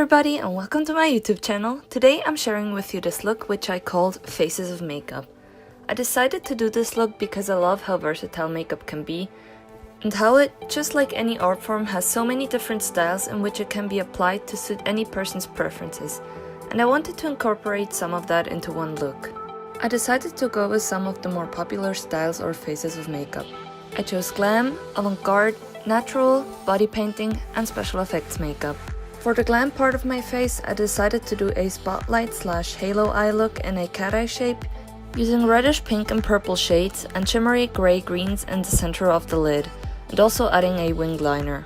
everybody and welcome to my YouTube channel. Today I'm sharing with you this look which I called Faces of Makeup. I decided to do this look because I love how versatile makeup can be and how it, just like any art form, has so many different styles in which it can be applied to suit any person's preferences, and I wanted to incorporate some of that into one look. I decided to go with some of the more popular styles or phases of makeup. I chose glam, avant-garde, natural, body painting and special effects makeup. For the glam part of my face, I decided to do a spotlight/halo eye look in a cat eye shape, using reddish pink and purple shades and shimmery grey greens in the center of the lid, and also adding a wing liner.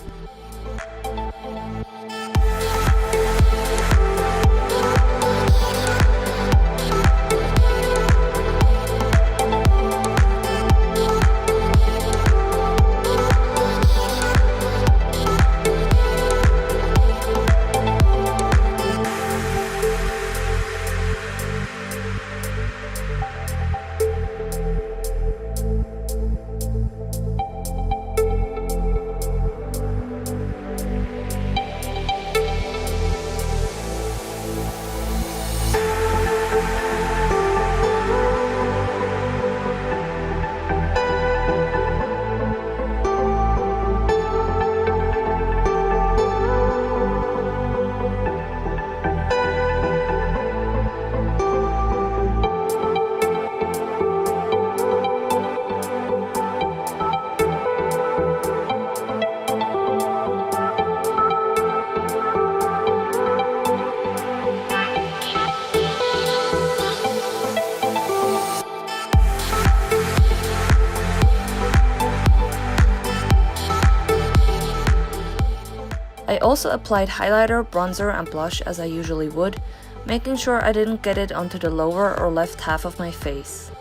I also applied highlighter, bronzer and blush as I usually would, making sure I didn't get it onto the lower or left half of my face.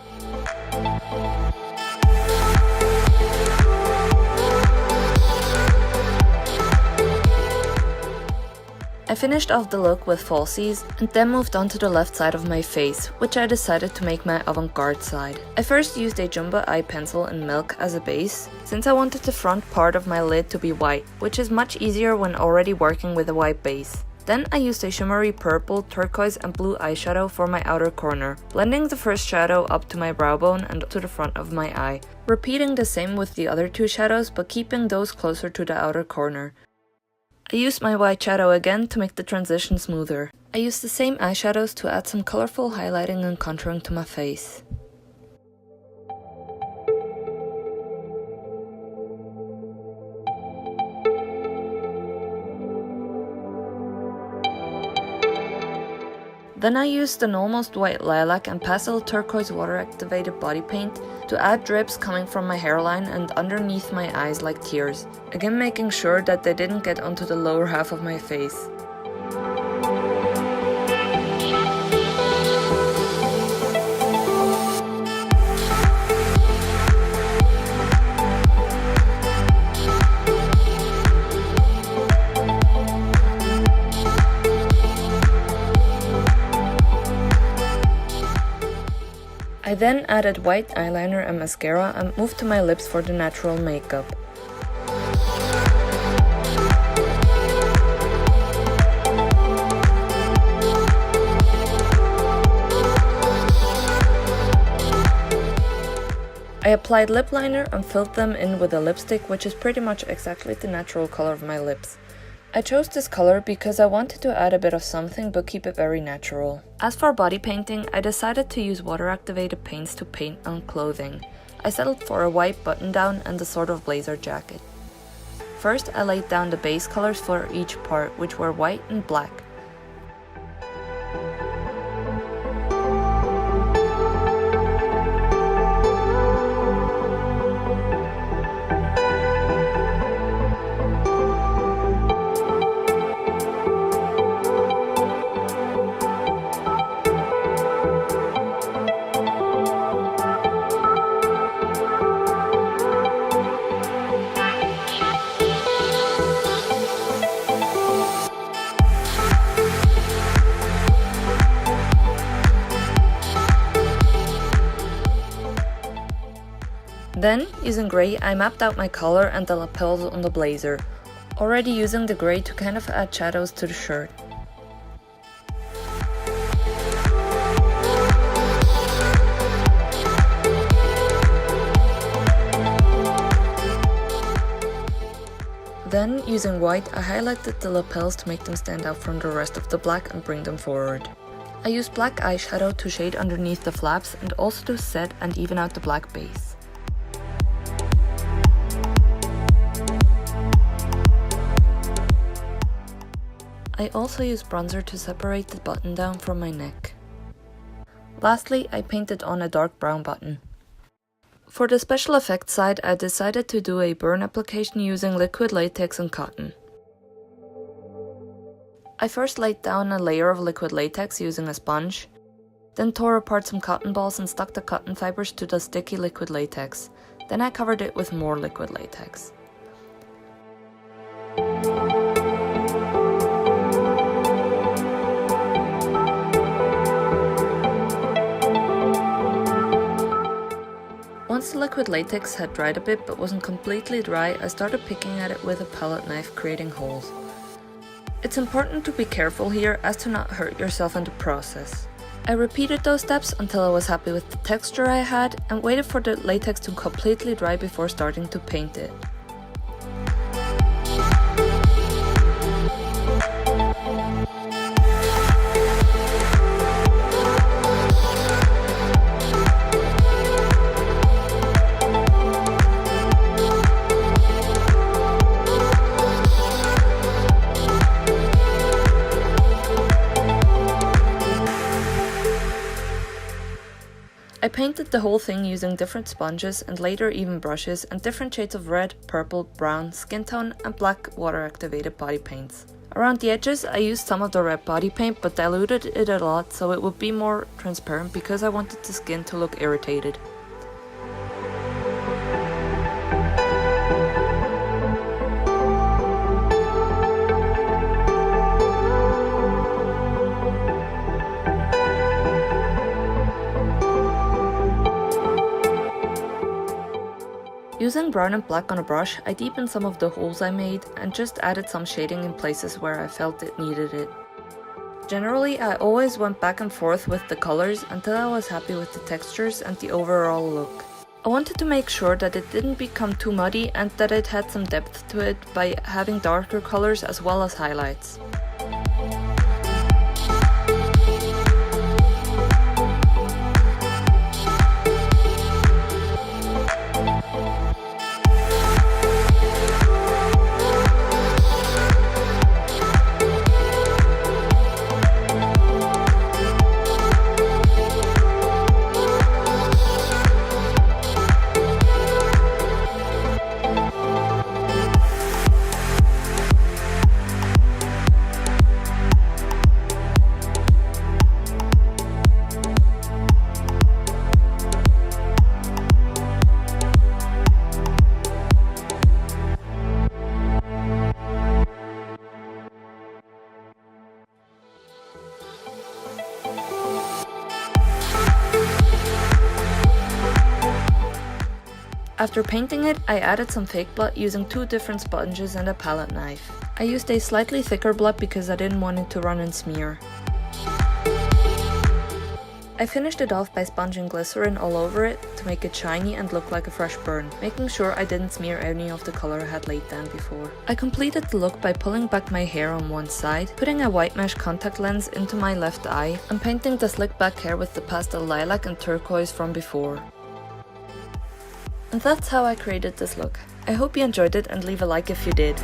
I finished off the look with falsies and then moved on to the left side of my face, which I decided to make my avant-garde side. I first used a jumbo eye pencil in milk as a base, since I wanted the front part of my lid to be white, which is much easier when already working with a white base. Then I used a shimmery purple, turquoise and blue eyeshadow for my outer corner, blending the first shadow up to my brow bone and to the front of my eye, repeating the same with the other two shadows but keeping those closer to the outer corner. I used my white shadow again to make the transition smoother. I used the same eyeshadows to add some colorful highlighting and contouring to my face. Then I used an almost white lilac and pastel turquoise water activated body paint to add drips coming from my hairline and underneath my eyes like tears, again making sure that they didn't get onto the lower half of my face. I then added white eyeliner and mascara and moved to my lips for the natural makeup. I applied lip liner and filled them in with a lipstick, which is pretty much exactly the natural color of my lips. I chose this color because I wanted to add a bit of something but keep it very natural. As for body painting, I decided to use water activated paints to paint on clothing. I settled for a white button down and a sort of blazer jacket. First I laid down the base colors for each part, which were white and black. Then, using grey, I mapped out my collar and the lapels on the blazer, already using the grey to kind of add shadows to the shirt. Then, using white, I highlighted the lapels to make them stand out from the rest of the black and bring them forward. I used black eyeshadow to shade underneath the flaps and also to set and even out the black base. I also used bronzer to separate the button down from my neck. Lastly, I painted on a dark brown button. For the special effects side, I decided to do a burn application using liquid latex and cotton. I first laid down a layer of liquid latex using a sponge, then tore apart some cotton balls and stuck the cotton fibers to the sticky liquid latex. Then I covered it with more liquid latex. Once the liquid latex had dried a bit but wasn't completely dry, I started picking at it with a palette knife, creating holes. It's important to be careful here as to not hurt yourself in the process. I repeated those steps until I was happy with the texture I had and waited for the latex to completely dry before starting to paint it. I painted the whole thing using different sponges and later even brushes and different shades of red, purple, brown, skin tone and black water activated body paints. Around the edges I used some of the red body paint but diluted it a lot so it would be more transparent because I wanted the skin to look irritated. Using brown and black on a brush, I deepened some of the holes I made and just added some shading in places where I felt it needed it. Generally, I always went back and forth with the colors until I was happy with the textures and the overall look. I wanted to make sure that it didn't become too muddy and that it had some depth to it by having darker colors as well as highlights. After painting it, I added some fake blood using 2 different sponges and a palette knife. I used a slightly thicker blood because I didn't want it to run and smear. I finished it off by sponging glycerin all over it to make it shiny and look like a fresh burn, making sure I didn't smear any of the color I had laid down before. I completed the look by pulling back my hair on one side, putting a white mesh contact lens into my left eye, and painting the slick back hair with the pastel lilac and turquoise from before. And that's how I created this look. I hope you enjoyed it and leave a like if you did.